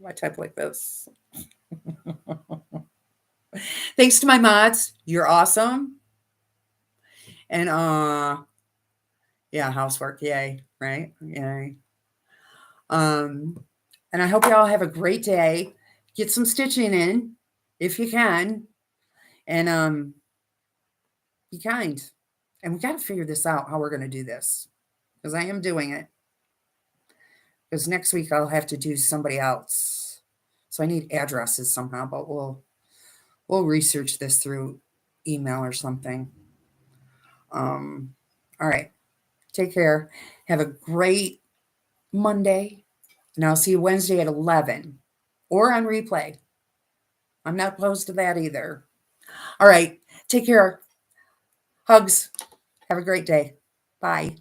I type like this. Thanks to my mods. You're awesome. And yeah, housework, yay, right? Yay. And I hope y'all have a great day. Get some stitching in if you can. And be kind. And we got to figure this out, how we're going to do this. Because I am doing it. because next week I'll have to do somebody else. So I need addresses somehow, but we'll research this through email or something. All right. Take care. Have a great Monday. And I'll see you Wednesday at 11 or on replay. I'm not opposed to that either. All right. Take care. Hugs. Have a great day. Bye.